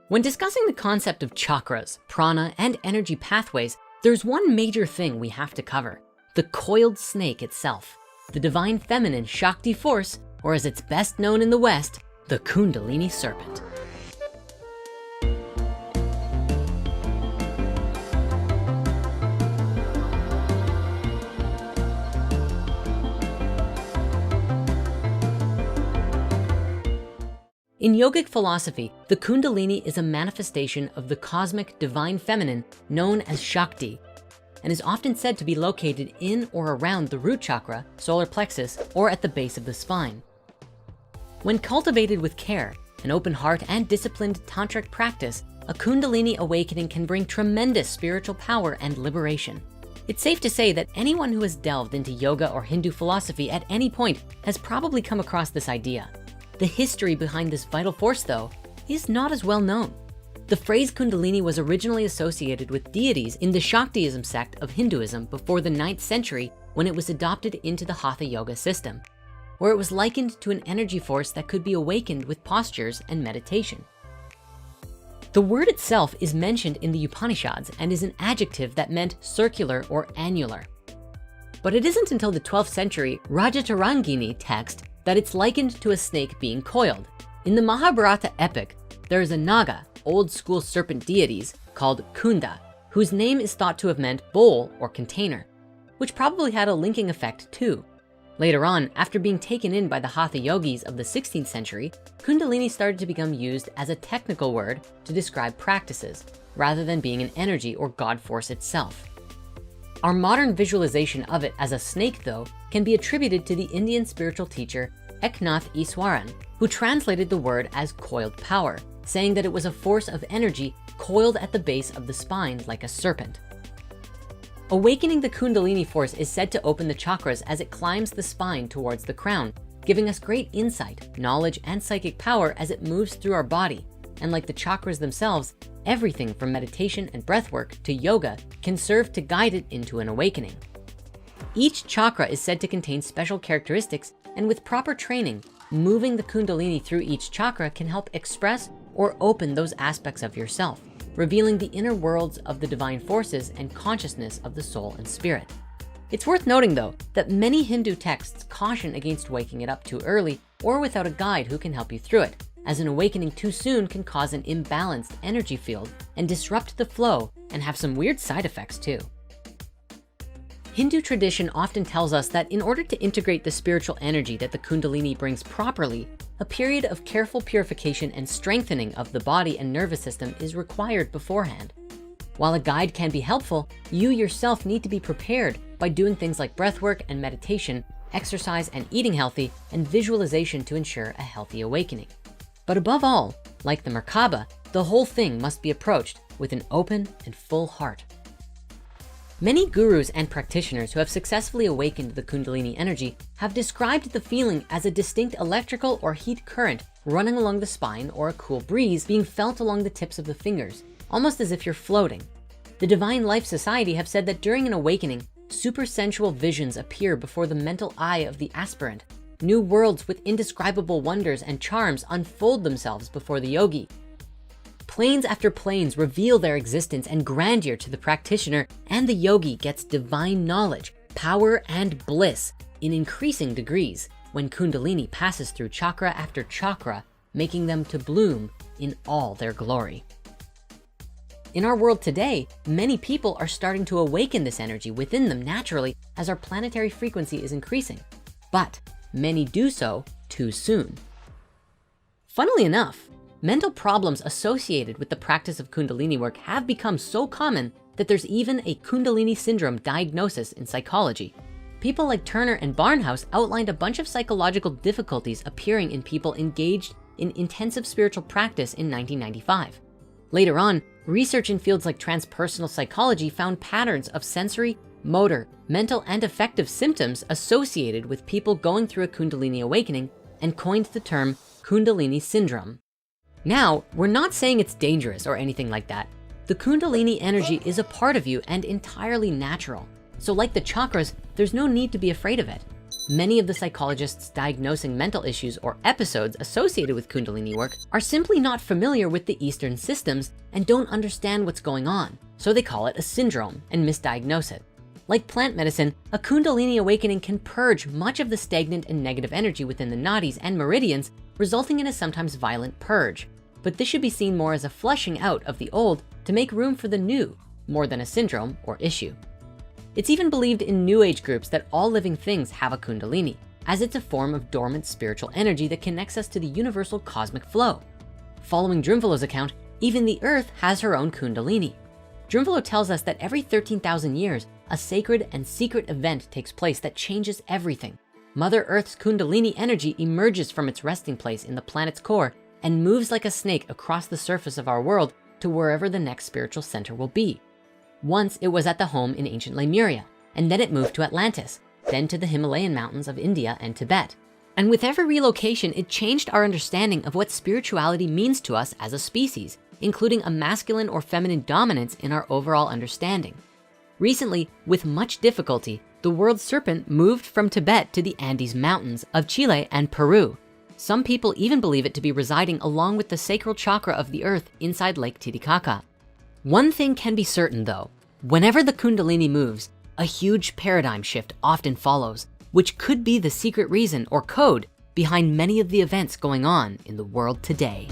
When discussing the concept of chakras, prana, and energy pathways, there's one major thing we have to cover: the coiled snake itself, the divine feminine Shakti force, or as it's best known in the West, the Kundalini serpent. In yogic philosophy, the Kundalini is a manifestation of the cosmic divine feminine known as Shakti, and is often said to be located in or around the root chakra, solar plexus, or at the base of the spine. When cultivated with care, an open heart, and disciplined tantric practice, a Kundalini awakening can bring tremendous spiritual power and liberation. It's safe to say that anyone who has delved into yoga or Hindu philosophy at any point has probably come across this idea. The history behind this vital force, though, is not as well known. The phrase Kundalini was originally associated with deities in the Shaktiism sect of Hinduism before the 9th century, when it was adopted into the Hatha Yoga system, where it was likened to an energy force that could be awakened with postures and meditation. The word itself is mentioned in the Upanishads and is an adjective that meant circular or annular. But it isn't until the 12th century Rajatarangini text that it's likened to a snake being coiled. In the Mahabharata epic, there is a Naga, old school serpent deities, called Kunda, whose name is thought to have meant bowl or container, which probably had a linking effect too. Later on, after being taken in by the Hatha yogis of the 16th century, Kundalini started to become used as a technical word to describe practices, rather than being an energy or God force itself. Our modern visualization of it as a snake, though, can be attributed to the Indian spiritual teacher 𝗡𝗟𝗢, who translated the word as coiled power, saying that it was a force of energy coiled at the base of the spine like a serpent. Awakening the Kundalini force is said to open the chakras as it climbs the spine towards the crown, giving us great insight, knowledge, and psychic power as it moves through our body. And like the chakras themselves, everything from meditation and breath work to yoga can serve to guide it into an awakening. Each chakra is said to contain special characteristics, and with proper training, moving the Kundalini through each chakra can help express or open those aspects of yourself, revealing the inner worlds of the divine forces and consciousness of the soul and spirit. It's worth noting, though, that many Hindu texts caution against waking it up too early or without a guide who can help you through it, as an awakening too soon can cause an imbalanced energy field and disrupt the flow and have some weird side effects too. Hindu tradition often tells us that in order to integrate the spiritual energy that the Kundalini brings properly, a period of careful purification and strengthening of the body and nervous system is required beforehand. While a guide can be helpful, you yourself need to be prepared by doing things like breath work and meditation, exercise and eating healthy, and visualization to ensure a healthy awakening. But above all, like the Merkaba, the whole thing must be approached with an open and full heart. Many gurus and practitioners who have successfully awakened the Kundalini energy have described the feeling as a distinct electrical or heat current running along the spine, or a cool breeze being felt along the tips of the fingers, almost as if you're floating. The Divine Life Society have said that during an awakening, supersensual visions appear before the mental eye of the aspirant. New worlds with indescribable wonders and charms unfold themselves before the yogi. Planes after planes reveal their existence and grandeur to the practitioner, and the yogi gets divine knowledge, power, and bliss in increasing degrees when Kundalini passes through chakra after chakra, making them to bloom in all their glory. In our world today, many people are starting to awaken this energy within them naturally as our planetary frequency is increasing, but many do so too soon. Funnily enough, mental problems associated with the practice of Kundalini work have become so common that there's even a Kundalini syndrome diagnosis in psychology. People like Turner and Barnhouse outlined a bunch of psychological difficulties appearing in people engaged in intensive spiritual practice in 1995. Later on, research in fields like transpersonal psychology found patterns of sensory, motor, mental, and affective symptoms associated with people going through a Kundalini awakening, and coined the term Kundalini syndrome. Now, we're not saying it's dangerous or anything like that. The Kundalini energy is a part of you and entirely natural. So like the chakras, there's no need to be afraid of it. Many of the psychologists diagnosing mental issues or episodes associated with Kundalini work are simply not familiar with the Eastern systems and don't understand what's going on. So they call it a syndrome and misdiagnose it. Like plant medicine, a Kundalini awakening can purge much of the stagnant and negative energy within the nadis and meridians, resulting in a sometimes violent purge. But this should be seen more as a flushing out of the old to make room for the new, more than a syndrome or issue. It's even believed in New Age groups that all living things have a Kundalini, as it's a form of dormant spiritual energy that connects us to the universal cosmic flow. Following Drunvalo's account, even the earth has her own Kundalini. Drunvalo tells us that every 13,000 years, a sacred and secret event takes place that changes everything. Mother Earth's Kundalini energy emerges from its resting place in the planet's core and moves like a snake across the surface of our world to wherever the next spiritual center will be. Once it was at the home in ancient Lemuria, and then it moved to Atlantis, then to the Himalayan mountains of India and Tibet. And with every relocation, it changed our understanding of what spirituality means to us as a species, including a masculine or feminine dominance in our overall understanding. Recently, with much difficulty, the world serpent moved from Tibet to the Andes Mountains of Chile and Peru. Some people even believe it to be residing along with the sacral chakra of the earth inside Lake Titicaca. One thing can be certain though, whenever the Kundalini moves, a huge paradigm shift often follows, which could be the secret reason or code behind many of the events going on in the world today.